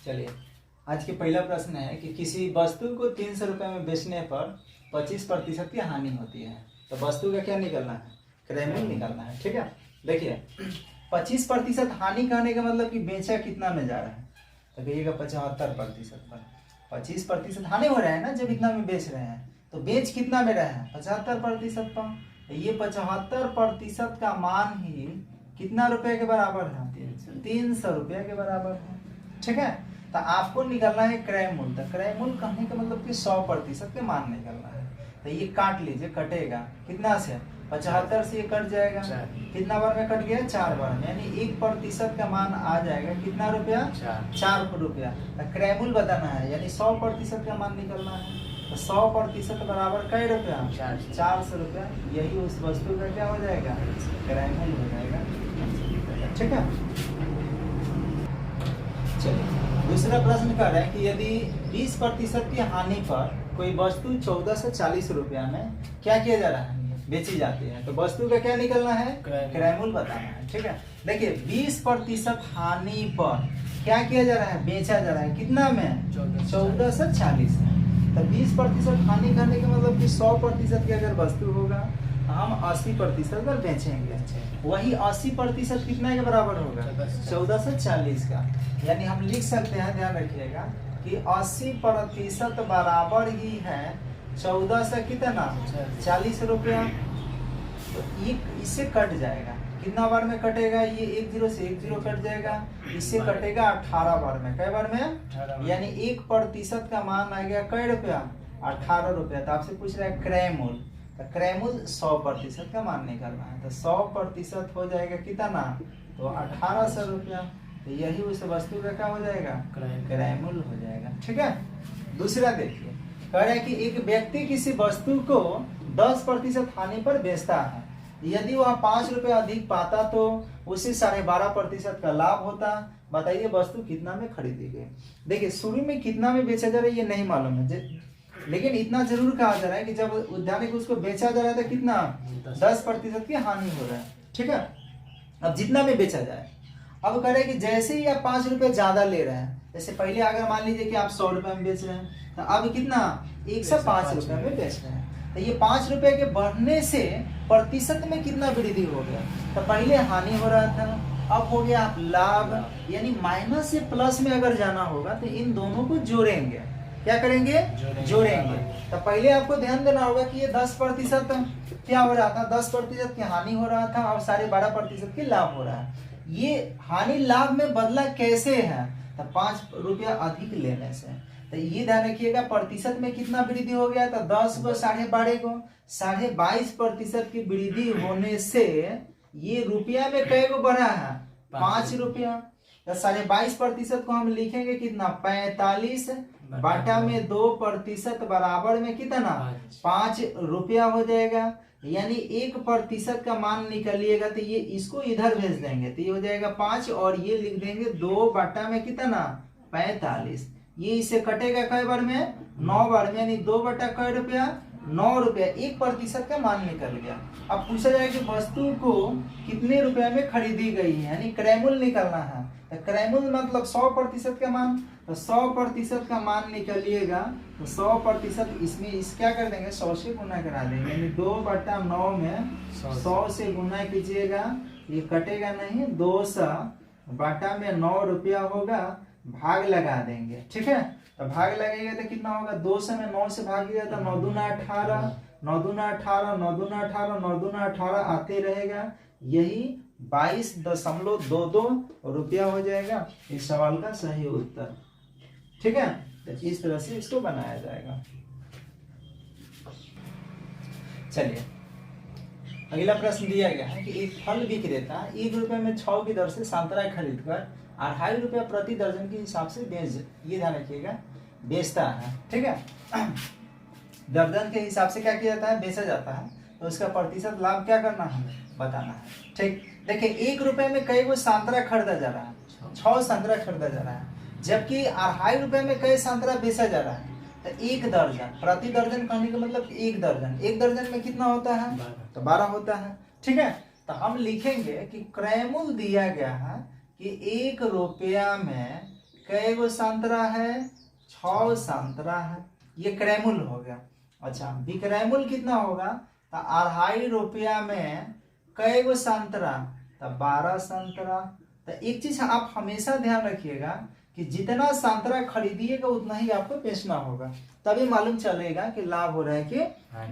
चलिए, आज के पहला प्रश्न है कि किसी वस्तु को 300 रुपये में बेचने पर 25% की हानि होती है, तो वस्तु का क्या निकलना है? क्रय मूल्य निकलना है। ठीक है, देखिए 25% हानि कहने का मतलब कि बेचा कितना में जा रहा है, तो कहिएगा 75% पर। 25% हानि हो रहा है ना जब इतना में बेच रहे हैं, तो बेच कितना में रहा है? 75% पर। तो ये 75% का मान ही कितना रुपए के बराबर है? 300 रुपये के बराबर है। ठीक है, तो आपको निकलना है क्रय मूल्य। तो क्रय मूल्य कहने का मतलब कि 100% के मान निकलना है। तो ये काट लीजिए, कटेगा कितना से? 75 से ये कट जाएगा, कितना बार में कट गया? 4 बार में, यानी 1% का मान आ जाएगा कितना रुपया? 4 रुपया। तो क्रय मूल्य बताना है, यानी 100% का मान निकलना है। तो 100% बराबर कै रुपया? 400 रुपया। यही उस वस्तु का क्या हो जाएगा? क्रय मूल्य हो जाएगा। ठीक है, चलिए दूसरा प्रश्न कर रहे हैं कि यदि 20% की हानि पर कोई वस्तु 14 से 40 रुपया में क्या किया जा रहा है? बेची जाती है, तो वस्तु का क्या निकलना है? क्रय मूल्य बताना है। ठीक है, देखिए 20% हानि पर क्या किया जा रहा है? बेचा जा रहा है कितना में? 14 से 40 में। तो 20% हानि करने का मतलब कि 100% की अगर वस्तु होगा हम 80% पर बेचेंगे। वही 80% कितना के बराबर होगा? 14 से 40 का। यानी हम लिख सकते हैं, ध्यान रखिएगा कि 80% बराबर ही है 14 से कितना? 40 रुपया। तो ये इससे कट जाएगा, कितना बार में कटेगा? ये 1 0 से 1 0 कट जाएगा, इससे कटेगा 18 बार में। कै बार में? यानी 1% का मान आ गया कै रुपया? 18 रुपया। तो आपसे पूछ रहा है क्रय मूल्य, तो क्रय मूल्य 100% का मान निकालना है। तो 100% हो जाएगा कितना? तो 1800 रुपया। तो यही उस वस्तु का क्या हो जाएगा? क्रय मूल्य हो जाएगा। ठीक है, दूसरा देखिए, कह रहा है कि एक व्यक्ति किसी वस्तु को 10% हानि पर बेचता है। यदि वह 5 रुपए अधिक पाता तो उसे 12.5% का लाभ होता। बताइए वस्तु कितना में खरीदी गई? देखिए शुरू में कितना में बेचा जा रहा है ये नहीं मालूम है, लेकिन इतना जरूर कहा जा रहा है कि जब उद्यानिक उसको बेचा जा रहा है तो कितना? 10% की हानि हो रहा है। ठीक है, अब जितना में बेचा जाए, अब कह रहे हैं कि जैसे ही आप 5 रुपए ज्यादा ले रहे हैं, जैसे पहले अगर मान लीजिए कि आप 100 रुपए में बेच रहे हैं, तो अब कितना? 105 रुपए में बेच रहे हैं। तो ये 5 रुपए के बढ़ने से प्रतिशत में कितना वृद्धि हो गया? तो पहले हानि हो रहा था, अब हो गया आप लाभ। यानी माइनस से प्लस में अगर जाना होगा तो इन दोनों को जोड़ेंगे। क्या करेंगे? जोड़ेंगे। तो पहले आपको ध्यान देना होगा कि ये 10% क्या हो रहा था? 10% की हानि हो रहा था और 12.5% की लाभ हो रहा है। ये हानि लाभ में बदला कैसे है? तो 5 रुपया अधिक लेने से। तो ये ध्यान रखिएगा, प्रतिशत में कितना वृद्धि हो गया? तो 10 को 12.5 को 22.5% की वृद्धि होने से ये रुपया में कै को बढ़ा है? 5 रुपया। तो 22.5% को हम लिखेंगे कितना? 45 बाटा में 2% बराबर में कितना? 5 रुपया हो जाएगा। यानी 1% का मान निकलिएगा तो ये इसको इधर भेज देंगे, तो ये हो जाएगा 5 और ये लिख देंगे 2 बाटा में कितना? 45। ये इससे कटेगा कै बार में? 9 बार में, यानी 2 बटा कै रुपया? 9 रुपया। 1% का मान निकल गया। अब पूछा जाए कि वस्तु को कितने रुपए में खरीदी गई है, यानी क्रय मूल्य निकलना है। तो क्रय मूल्य मतलब 100% का मान, तो 100% का मान निकलिएगा। तो 100% इसमें इस क्या कर देंगे? 100 से गुना करा देंगे, यानी 2 बटा 9 में 100 से गुना कीजिएगा, ये कटेगा नहीं। 200 बटा में 9 रुपया होगा, भाग लगा देंगे। ठीक है, तो भाग लगेगा तो कितना होगा? 200 में 9 से भाग दिया तो 9 दूना 18, 9 दूना 18, 9 दूना 18, 9 दूना 18 आते रहेगा। यही 22.22 रुपया हो जाएगा इस सवाल का सही उत्तर। ठीक है, तो इस तरह से इसको बनाया जाएगा। चलिए अगला प्रश्न दिया गया है कि एक फल विक्रेता 1 रुपए में 6 की दर से संतरा खरीद कर 2.5 रुपया प्रति दर्जन के हिसाब से ये ध्यान रखिएगा, बेचता है। ठीक है, दर्जन के हिसाब से क्या किया जाता है? बेचा जाता है। तो उसका प्रतिशत लाभ क्या करना है? बताना है। ठीक, देखिए 1 रुपए में कई गो संतरा खरीदा जा रहा है? 6 संतरा खरीदा जा रहा है, जबकि 2.5 रुपए में कई संतरा बेचा जा रहा है। तो 1 दर्जन, प्रति दर्जन कहने का मतलब 1 दर्जन। 1 दर्जन में कितना होता है? तो 12 होता है। ठीक है, तो हम लिखेंगे कि क्रय मूल्य दिया गया है कि 1 रुपया में कै गो संतरा है, 6 संतरा है, ये क्रैमुल हो गया। अच्छा विक्रैमुल कितना होगा, तो 2.5 रुपया में कै गो संतरा, तो 12 संतरा। तो एक चीज आप हमेशा ध्यान रखिएगा कि जितना संतरा खरीदिएगा उतना ही आपको बेचना होगा, तभी मालूम चलेगा कि लाभ हो रहा है कि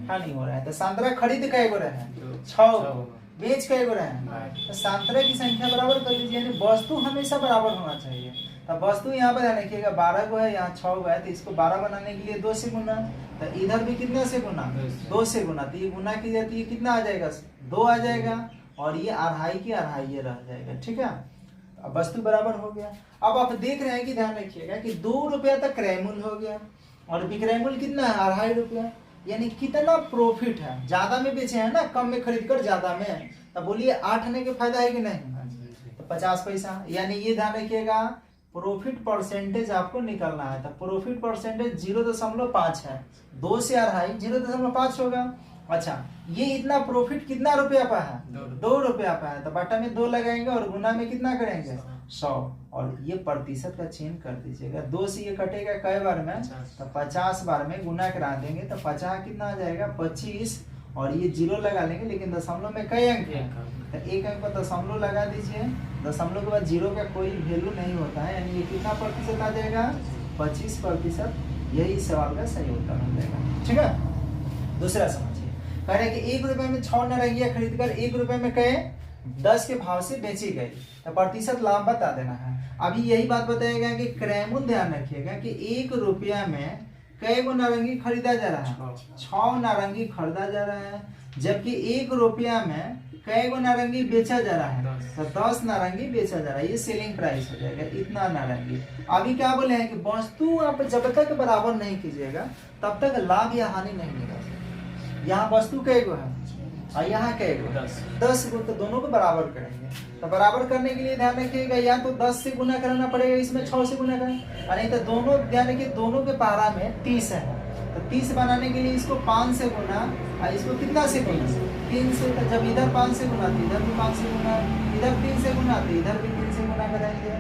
हानि हो रहा है। तो संतरा खरीद कै गो रहे हैं, 6, बेच कै गो रहे हैं, तो संतरा की संख्या बराबर कर लीजिए, यानी वस्तु हमेशा बराबर होना चाहिए। तो वस्तु यहाँ पर ध्यान रखिएगा 12 को है, यहाँ 6 को है, तो इसको 12 बनाने के लिए 2 से गुना, तो इधर भी कितने से गुना, 2 से गुना, तो ये गुना की जाती है कितना आ जाएगा, 2 आ जाएगा, और ये 2.5 की 2.5 ये रह जाएगा। ठीक है, अब वस्तु बराबर हो गया। अब आप देख रहे हैं कि ध्यान रखिएगा कि 2 रुपया तक क्रैमुल हो गया और विक्रैमुल कितना है, 2.5 रुपया, यानी कितना प्रॉफिट है। ज्यादा में बेचे हैं ना, कम में खरीद कर ज्यादा में, तब बोलिए 8 आने के फायदा है कि नहीं, तो 50 पैसा। यानी ये ध्यान रखिएगा प्रॉफिट परसेंटेज आपको निकालना है, तो प्रॉफिट परसेंटेज 0.5 है, 2 से 2.5 0.5 होगा। अच्छा ये इतना प्रॉफिट कितना रुपया का है, 2 रुपया का है, तो बटा में 2 लगाएंगे और गुना में कितना करेंगे, 100, और ये प्रतिशत का चिन्ह कर दीजिएगा। 2 से ये कटेगा कई बार में, तो 50 बार में गुना करा देंगे, तो 50 कितना आ जाएगा, 25, और ये 0 लगा लेंगे, लेकिन दशमलव में कई अंक है, तो 1 अंक पर दशमलव लगा दीजिए, दशमलव के बाद 0 का कोई वैल्यू नहीं होता है, यानी ये कितना प्रतिशत आ जाएगा, 25%। यही सवाल का सही उत्तर हो जाएगा। ठीक है, दूसरा समझिए, कह रहे कि 1 रुपए में 6 नारंगियां खरीद कर 1 रुपए में कहे 10 के भाव से बेची गई, तो प्रतिशत लाभ बता देना है। अभी यही बात बताएगा कि क्रैमुल ध्यान रखिएगा कि 1 रुपया में कई गो नारंगी खरीदा जा रहा है, 6 नारंगी खरीदा जा रहा है, जबकि 1 रुपया में कई गो नारंगी बेचा जा रहा है, तो 10 नारंगी बेचा जा रहा है, ये सेलिंग प्राइस हो जाएगा, इतना नारंगी। अभी क्या बोले हैं कि वस्तु आप जब तक बराबर नहीं कीजिएगा तब तक लाभ या हानि नहीं निकल सकती। यहाँ वस्तु कई गो है और यहाँ कई गो, 10 गो, तो दोनों को बराबर करेंगे। तो बराबर करने के लिए ध्यान रखिएगा, या तो 10 से गुना करना पड़ेगा, इसमें 6 से गुना करें, और नहीं तो दोनों ध्यान रखिए, दोनों के पारा में 30 है, तो 30 बनाने के लिए इसको 5 से गुना और इसको कितना से गुना, 3 से। तो जब इधर 5 से गुना तो इधर भी 5 से गुना, इधर 3 से गुना तो इधर भी 3 से गुना करेंगे,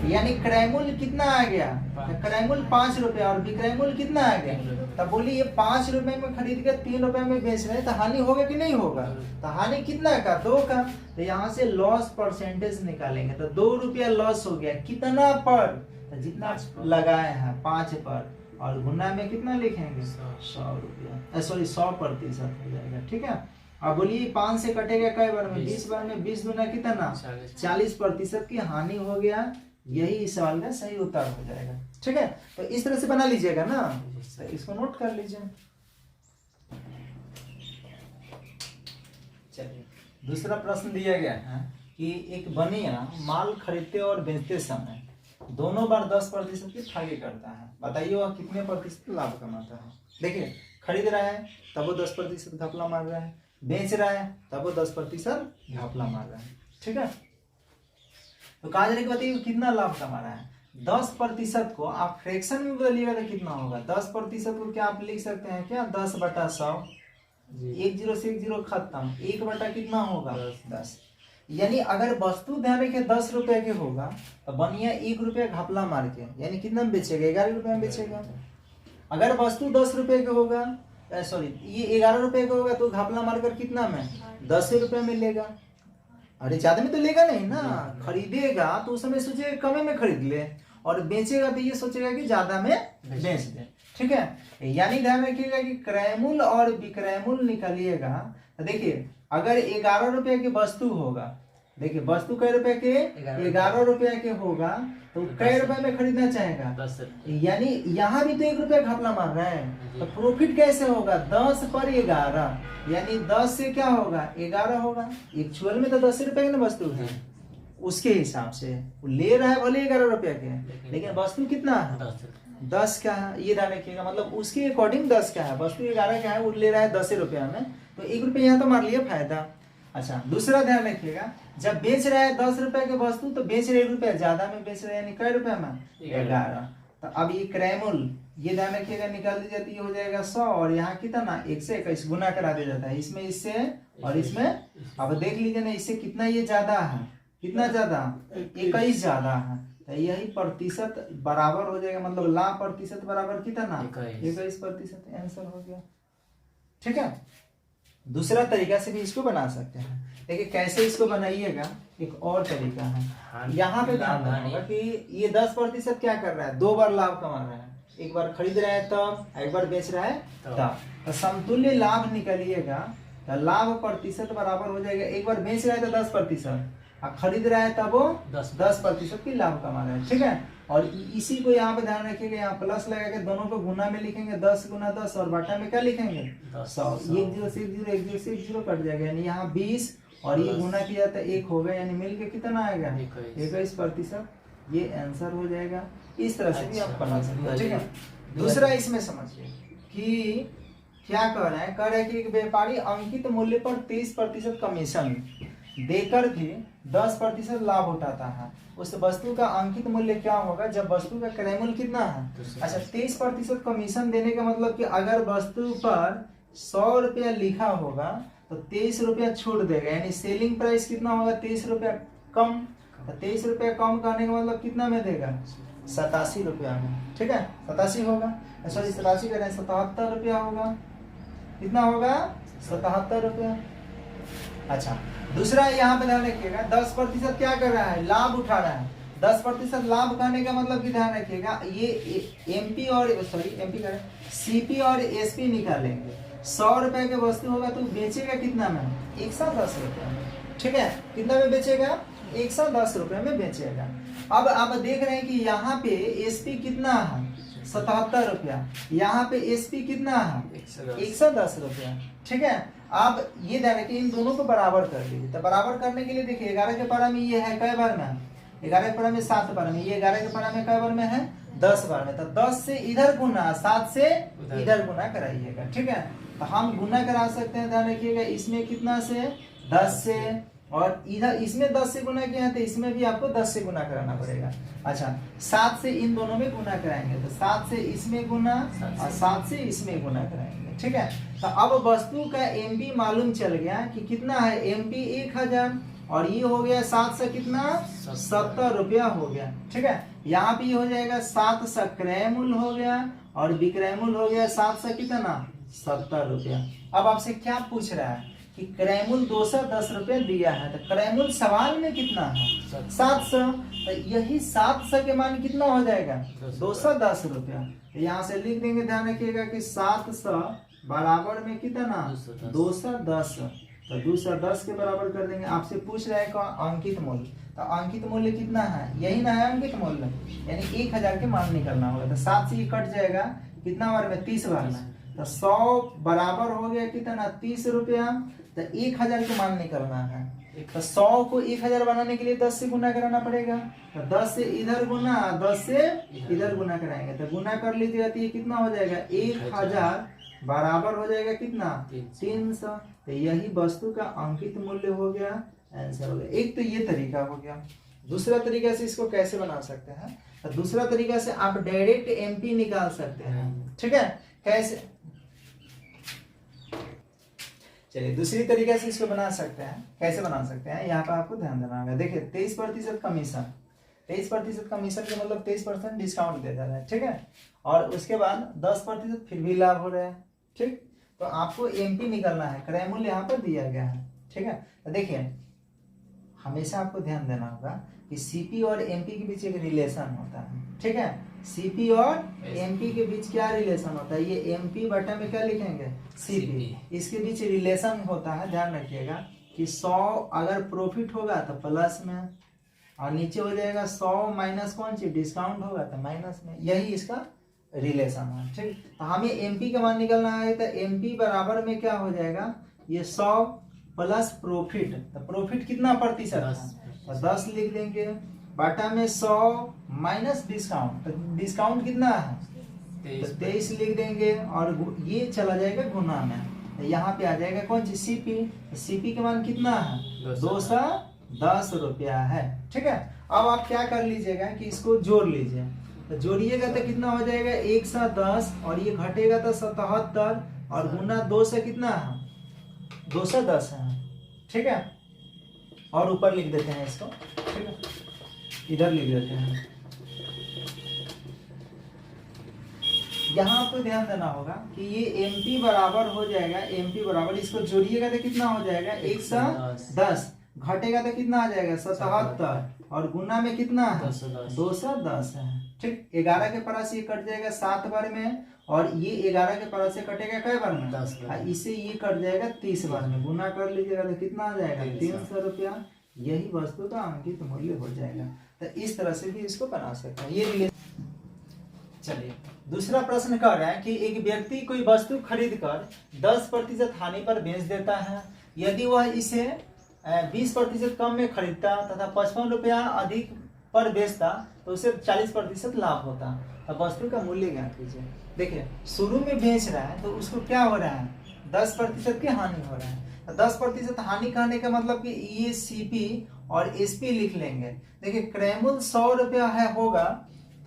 यानी क्रैमुल कितना आ गया, तो क्रैमुल 5 रुपया और विक्रैमुल कितना आ गया। तब बोलिए ये 5 रुपए में खरीद के 3 रुपए में बेच रहे हैं, तो हानि होगा कि नहीं होगा, तो हानि कितना का, 2 का। तो यहाँ से लॉस परसेंटेज निकालेंगे, तो 2 रुपया लॉस हो गया, कितना पर, तो जितना लगाए हैं 5 पर, और गुना में कितना लिखेंगे, 100 रुपया, सॉरी 100% हो जाएगा। ठीक है, अब बोलिए 5 से कटेगा कई बार में, 20 बार में, 20 गुना कितना, 40% की हानि हो गया। यही इस सवाल का सही उत्तर हो जाएगा। ठीक है, तो इस तरह से बना लीजिएगा ना, तो इसको नोट कर लीजिए। चलिए दूसरा प्रश्न दिया गया है कि एक बनिया माल खरीदते और बेचते समय दोनों बार 10% की ठगी करता है, बताइए वह कितने प्रतिशत लाभ कमाता है। देखिए खरीद रहा है तब वो 10% घपला मार रहा है, बेच रहा है तब वो 10% घपला मार रहा है। ठीक है, तो कहा जाने के बताइए कितना लाभ कमा रहा है। 10% को आप फ्रैक्शन में बदलिएगा तो कितना होगा, 10% को क्या आप लिख सकते हैं क्या, 10/100, 1 0 से 1 0 खत्म, 1 बटा कितना होगा, 10। यानी अगर वस्तु ध्यान रखिए 10 रुपए के होगा तो बनिया 1 रुपया घपला मार के यानी कितना में बेचेगा, 11 रुपए में बेचेगा। अगर वस्तु 10 रुपए के होगा, सॉरी ये 11 रुपए का होगा, तो घपला मारकर कितना में, 10 रुपए में लेगा। अरे ज्यादा में तो लेगा नहीं ना, खरीदेगा तो उस समय सोचेगा कम में खरीद ले, और बेचेगा तो ये सोचेगा कि ज्यादा में बेच दे। ठीक है, यानी ध्यान रखिएगा कि क्रैमुल और विक्रैमुल निकालिएगा। तो देखिए अगर 11 रुपए की वस्तु होगा, देखिए वस्तु कई रुपए के, 11 रुपया के होगा, तो कई रुपए में खरीदना चाहेगा, 10। यानी यहाँ भी तो 1 रुपया घपला मार रहा है, तो प्रॉफिट कैसे होगा, 10 पर 11, यानी 10 से क्या होगा, 11 होगा। एक्चुअल में तो 10 रुपए की ना वस्तु है, उसके हिसाब से वो ले रहा है भले 11 रुपया के, लेकिन वस्तु कितना है, 10 का है। ये ध्यान रखिएगा, मतलब उसके अकॉर्डिंग 10 का है, वस्तु 11 का है, वो ले रहा है 10 रुपया में, तो 1 रुपया यहाँ तो मार लिया फायदा। अच्छा दूसरा ध्यान रखिएगा, जब बेच रहा है 10 रुपए की वस्तु तो बेच रहे 1 रुपया ज्यादा में बेच रहे हैं, यानी कई रुपया में, 11। तो अब ये क्रैमुल ये ध्यान रखिएगा निकाल दी जाती है, हो जाएगा 100, और यहाँ कितना 1 से 21 गुना करा दिया जाता है, इसमें इससे और इसमें। अब देख लीजिए ना, इससे कितना ये ज्यादा है, कितना ज्यादा, 21 ज्यादा है, तो यही प्रतिशत बराबर हो जाएगा, मतलब लाभ प्रतिशत बराबर कितना, 21%। आंसर हो गया। ठीक है, दूसरा तरीका से भी इसको बना सकते हैं। देखिए कैसे इसको बनाइएगा, एक और तरीका है। यहाँ पे ध्यान देना होगा कि ये 10% क्या कर रहा है, 2 बार लाभ कमा रहा है, एक बार खरीद रहा है तब, एक बार बेच रहा है तब। तो समतुल्य लाभ निकलिएगा तो लाभ प्रतिशत बराबर हो जाएगा, एक बार बेच रहा है तो 10%, और खरीद रहा है तब वो 10% की लाभ कमा रहा है। ठीक है, और इसी को यहाँ पे ध्यान रखिएगा, यहाँ प्लस लगा के दोनों को गुना में लिखेंगे, 10 गुना 10, और बाटा में क्या लिखेंगे 100। 1 0 से 1 0, 1 0 से 1 0 कट जाएगा, यानी यहाँ 20 और ये गुना किया तो 1 होगा, यानी मिल के कितना आएगा 21%। ये आंसर हो जाएगा। इस तरह से भी आप बना सकते हैं। ठीक है, दूसरा इसमें समझिए कि क्या कह रहे हैं, कह रहे हैं कि एक व्यापारी अंकित मूल्य पर 30% कमीशन देकर भी 10% लाभ उठाता है। उस वस्तु का अंकित मूल्य क्या होगा जब वस्तु का क्रय मूल्य कितना है। अच्छा, 30% कमीशन देने का मतलब कि अगर वस्तु पर 100 रुपया लिखा होगा तो 23 रुपया छूट देगा, यानी सेलिंग प्राइस कितना होगा 23 रुपया कम। तो 23 रुपया कम करने का मतलब कितना में देगा 87 रुपया में। ठीक है, 87 होगा, सॉरी 87 करें 77 रुपया होगा, कितना होगा 77 रुपया। अच्छा, दूसरा यहाँ पे ध्यान रखिएगा, 10% क्या कर रहा है, लाभ उठा रहा है। 10% लाभ उठाने का मतलब कि ध्यान रखिएगा, ये एमपी और एमपी करें सीपी और एसपी निकालेंगे। 100 रुपए की वस्तु होगा तो बेचेगा कितना में 110 रुपये में। ठीक है, कितना में बेचेगा 110 रुपये में बेचेगा। अब आप देख रहे हैं कि यहाँ पे एसपी कितना है 77 रुपया, यहाँ पे एसपी कितना है 110 रुपया। ठीक है, आप ये ध्यान रखिए इन दोनों को बराबर कर लीजिए। तो बराबर करने के लिए देखिए 11 के पारा में ये है कै बार में, 11 के पारा में 7 बार में, ये 11 के पारा में कै बार में है 10 बार में। तो 10 से इधर गुना, 7 से इधर गुना कराइएगा। ठीक है, तो हम गुना करा सकते हैं, ध्यान रखिएगा इसमें कितना से 10 से, और इधर इसमें 10 से गुना किया है तो इसमें भी आपको 10 से गुना कराना पड़ेगा। अच्छा, 7 से इन दोनों में गुना कराएंगे तो 7 से इसमें गुना और 7 से इसमें गुना कराएंगे। ठीक है, तो अब वस्तु का एमपी मालूम चल गया कि कितना है, एमपी 1000 और ये हो गया 7 से कितना 70 रुपया हो गया। ठीक है, यहाँ पे हो जाएगा 7 से क्रय मूल्य हो गया और विक्रय मूल्य हो गया 7 से कितना 70 रुपया। अब आपसे क्या पूछ रहा है कि क्रय मूल्य 210 रुपया दिया है, तो क्रय मूल्य सवाल में कितना है 700, तो यही 700 के मान कितना हो जाएगा 210 रुपया। तो यहाँ से लिख देंगे, ध्यान रखिएगा कि 700 बराबर में कितना 210, तो 210 के बराबर कर देंगे। आपसे पूछ रहा है कौन अंकित मूल्य, तो अंकित मूल्य कितना है, यही ना है अंकित मूल्य, यानी 1000 के मान निकलना होगा। तो 7 से ये कट जाएगा कितना बार में 30 बार में, तो 100 बराबर हो गया कितना 30 रुपया। तो 1000 के मान निकलना है, तो 100 को 1000 बनाने के लिए 10 से गुना कराना पड़ेगा। तो 10 से इधर गुना, 10 से इधर गुना कराएंगे, तो गुना कर लीजिएगा तो ये कितना हो जाएगा 1000 बराबर हो जाएगा कितना 300। तो यही वस्तु का अंकित मूल्य हो गया, आंसर हो गया। एक तो ये तरीका हो गया। दूसरा तरीका से इसको कैसे बना सकते हैं, तो दूसरा तरीका से आप डायरेक्ट एमपी निकाल सकते हैं। ठीक है, कैसे, चलिए दूसरी तरीके से इसको बना सकते हैं। कैसे बना सकते हैं, यहाँ पर आपको ध्यान देना होगा। देखिए 23% कमीशन, 23% कमीशन का मतलब 23% डिस्काउंट दे जा रहा है। ठीक है, और उसके बाद 10% फिर भी लाभ हो रहा है। ठीक, तो आपको एमपी निकालना है, क्रय मूल्य यहाँ पर दिया गया है। ठीक है, तो देखिए हमेशा आपको ध्यान देना होगा कि सीपी और एमपी के बीच एक रिलेशन होता है। ठीक है, सीपी और एमपी के बीच क्या रिलेशन होता है, ये एमपी बटा में क्या लिखेंगे सीपी, इसके बीच रिलेशन होता है। ध्यान रखिएगा कि 100 अगर प्रॉफिट होगा तो प्लस में, और नीचे हो जाएगा 100 माइनस कौन सी डिस्काउंट होगा तो माइनस में, यही इसका रिलेशन है। ठीक, तो हमें एमपी का मान निकलना है, तो एमपी बराबर में क्या हो जाएगा ये 100 प्लस प्रॉफिट, तो प्रॉफिट कितना प्रतिशत है तो 10 लिख देंगे, बाटा में 100 माइनस डिस्काउंट, तो डिस्काउंट कितना है तो 23 लिख देंगे, और ये चला जाएगा गुना में, तो यहाँ पे आ जाएगा कौन सी सीपी, सीपी के मान कितना है 210 रुपया है। ठीक है, अब आप क्या कर लीजिएगा कि इसको जोड़ लीजिए, तो जोड़िएगा तो कितना हो जाएगा 110, और ये घटेगा तो 77, और गुना 2 से कितना है 210 है। ठीक है, और ऊपर लिख देते हैं इसको। ठीक है, इधर लिख देते हैं, यहाँ आपको ध्यान देना होगा कि ये MP बराबर हो जाएगा, MP बराबर, इसको जोड़िएगा तो कितना हो जाएगा 110, घटेगा तो कितना आ जाएगा 77, और गुना में कितना है 210 है। ठीक, 11 के पारा से ये कट जाएगा 7 बार में, और ये 11 के पारा से कटेगा कई बार में 10 बार, इसे ये कट जाएगा 30 बार में, गुना कर लीजिएगा तो कितना आ जाएगा 300 रुपया। यही वस्तु का अंकित मूल्य हो जाएगा। तो इस तरह से भी इसको बना सकते हैं, ये रिलेशन। चलिए दूसरा प्रश्न कह रहा है कि एक व्यक्ति कोई वस्तु खरीद कर 10% हानि पर बेच देता है। यदि वह इसे 20% कम में खरीदता तथा 55 रुपया अधिक पर बेचता तो उसे 40% लाभ होता। तो वस्तु का मूल्य ज्ञात कीजिए। देखिए शुरू में बेच रहा है तो उसको क्या हो रहा है 10% की हानि हो रहा है। तो 10% हानि कहने का मतलब कि ये CP और SP लिख लेंगे। देखिए क्रयमूल्य 100 रुपया है होगा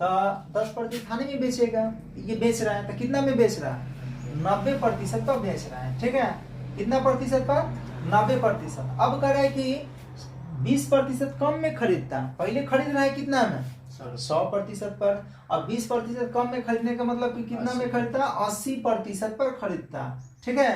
तो 10% हानि में बेचेगा। ये बेच रहा है तो कितना में बेच रहा है 90% पर बेच रहा है। ठीक है, कितना प्रतिशत पर 90%। अब कह रहा है कि 20% कम में खरीदता, पहले खरीद रहा है कितना में 100% पर, और 20% कम में खरीदने का मतलब कि कितना में खरीदता 80% पर खरीदता। ठीक है,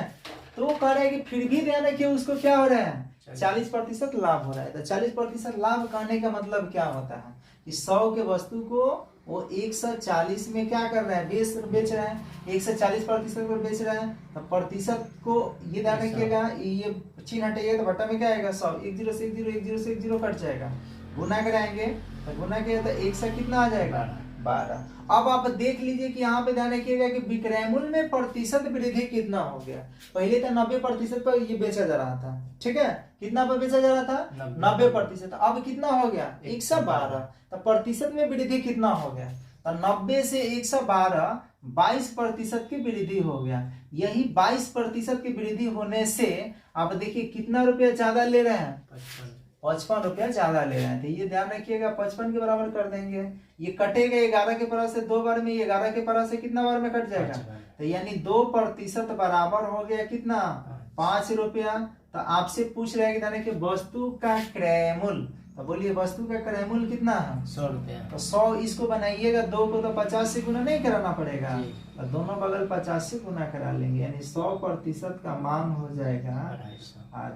तो कह रहा है कि फिर भी ध्यान रखिए उसको क्या हो रहा है 40% लाभ हो रहा है। तो 40% लाभ कहने का मतलब क्या होता है कि 100 के वस्तु को वो 140 में क्या कर रहा है बेच रहा है, 140% पर बेच रहा है। तो प्रतिशत को ये ध्यान रखिएगा, ये चिन्ह हटाइएगा तो बट्टा में क्या आएगा 100, 1 0 से 1 0, 1 0 से 1 0 कट जाएगा। गुना कराएंगे तो गुना किया तो 1 से कितना आ जाएगा 12। अब आप देख लीजिए कि यहाँ पे ध्यान रखिएगा कि विक्रय मूल्य में प्रतिशत वृद्धि कितना हो गया। पहले तो 90% पर ये बेचा जा रहा था। ठीक है, कितना पर बेचा जा रहा था 90%, अब कितना हो गया 112। तो प्रतिशत में वृद्धि कितना हो गया, तो 90 से 112 22% की वृद्धि हो गया। यही 22% की वृद्धि होने से आप देखिए कितना रुपया ज्यादा ले रहे हैं 55 रुपया ज्यादा ले रहे हैं। तो ये ध्यान रखिएगा 55 के बराबर कर देंगे। ये कटेगा 11 के पारा से 2 बार में, 11 के पारा से कितना बार में कट जाएगा, तो यानी 2% बराबर हो गया कितना 5 रुपया। तो आपसे पूछ रहा है कि ध्यान रखिए वस्तु का क्रय मूल्य, तो बोलिए वस्तु का क्रय मूल्य कितना है 100 रुपया। तो 100 इसको बनाइएगा 2 को तो 50 से गुना नहीं कराना पड़ेगा, तो दोनों बगल 50 से गुना करा लेंगे, यानी 100% का मान हो जाएगा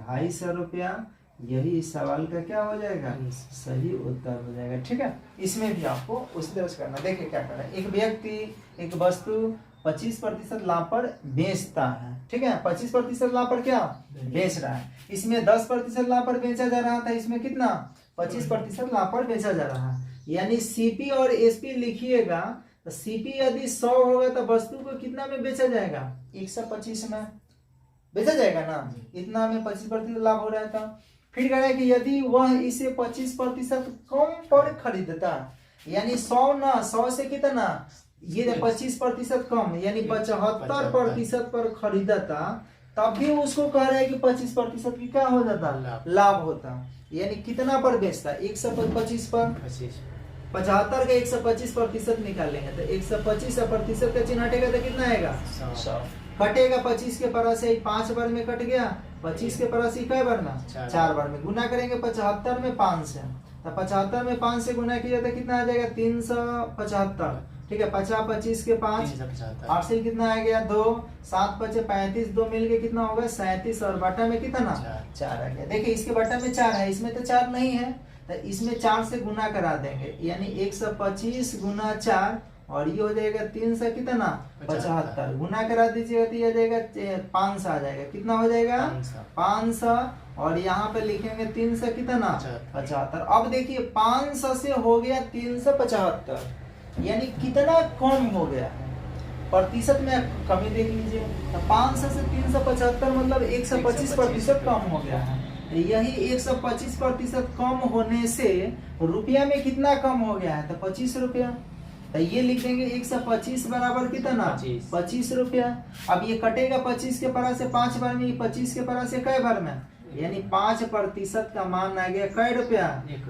250 रुपया। यही इस सवाल का क्या हो जाएगा सही उत्तर हो जाएगा। ठीक है, इसमें भी आपको उसी तरह से करना। देखिए क्या कर रहा है, एक व्यक्ति एक वस्तु 25% लाभ पर बेचता है। ठीक है, 25% लाभ पर क्या बेच रहा है। इसमें 10% लाभ पर बेचा जा रहा था, इसमें कितना 25% लाभ पर बेचा जा रहा है। यानी CP और SP लिखिएगा। तो CP यदि 100 होगा तो वस्तु को कितना में बेचा जाएगा 125 में बेचा जाएगा ना, इतना में 25% लाभ हो रहा था। फिर कह रहा है कि यदि वह इसे 25% कम पर खरीदता, यानी 100 से कितना ये 25% कम यानी 75% पर खरीदता, तब भी उसको कह रहा है कि 25% की क्या हो जाता लाभ होता। यानी कितना पर बेचता 125 पर, 75 का 125% निकालेंगे तो 125% का चिन्ह हटेगा तो कितना आएगा 100। कटेगा 25 के पारा से 5 बार में कट गया, 25 के पारा से कई बार में 4 बार में। गुना करेंगे 75 में 5 से, तो 75 में 5 से गुना किया तो कितना आ जाएगा 375। ठीक है, 50 25 के 5 8 से कितना आ गया 2, 7 5 35, 2 मिल के कितना होगा 37, और बटा में कितना 4 आ गया। देखिए इसके बटा में 4 है, इसमें तो 4 नहीं है, तो इसमें 4 से गुना करा देंगे, यानी 125 गुना 4, और ये हो जाएगा 3 से कितना 75, गुना करा दीजिएगा तो ये आ जाएगा 500 आ जाएगा। कितना हो जाएगा 500, और यहाँ पे लिखेंगे 3 से कितना 75। अब देखिए 500 से हो गया 375, यानी कितना कम हो गया प्रतिशत में कमी देख लीजिए। तो 500 से 375 मतलब 125% कम हो गया है। यही 125% कम होने से रुपया में कितना कम हो गया है तो 25 रुपया। तो ये लिख देंगे 125 बराबर कितना 25 रुपया। अब ये कटेगा 25 के पारा से 5 बार में, 25 के पारा से कई बार में, यानी 5% का मान आ गया कई रुपया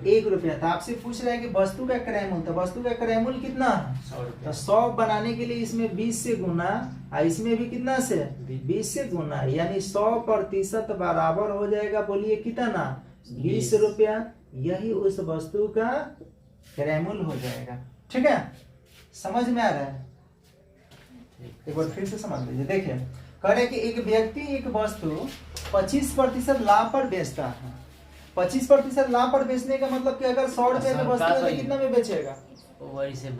1 रुपया। तो आपसे पूछ रहा है कि वस्तु का क्रय मूल्य, तो वस्तु का क्रय मूल्य कितना है तो 100 बनाने के लिए इसमें 20 से गुना, और इसमें भी कितना से 20 से गुना, यानी 100% बराबर हो जाएगा बोलिए कितना 20 रुपया। यही उस वस्तु का क्रय मूल्य हो जाएगा। ठीक है, समझ में आ रहा है। एक बार फिर से समझ लीजिए। देखिए कह रहे कि एक व्यक्ति एक वस्तु 25% लाभ पर बेचता है। 25% लाभ पर बेचने का मतलब कि अगर 100 रुपए की वस्तु है तो कितना में बेचेगा? वही से